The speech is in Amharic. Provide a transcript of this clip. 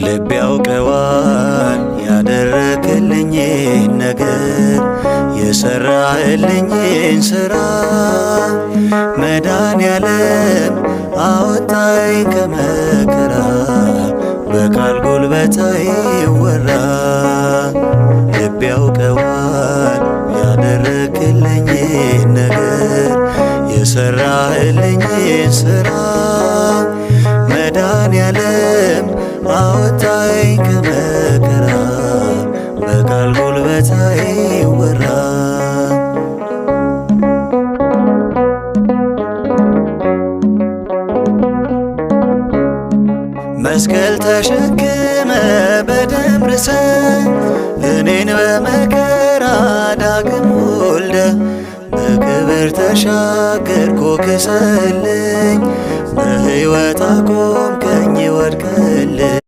ልብ ያውቀዋል ያደረክልኝን ነገር የሰራህልኝን ሥራ መድኃኔዓለም አወጣኝ ከመከራ በቃል ጉልበት አይወራ። ልብ ያውቀዋል ያደረክልኝን ነገር የሰራህልኝን ሥራ መድኃኔዓለም አወጣኝ ከመከራ በቃል ጉልበት አይወራ። መስቀል ተሸክመ በደም ርሰ እኔን በመከራ ዳግም ወልደ በክብር ተሻገርኩ ክሰልኝ በሕይወት አቆምከኝ ወድቀልኝ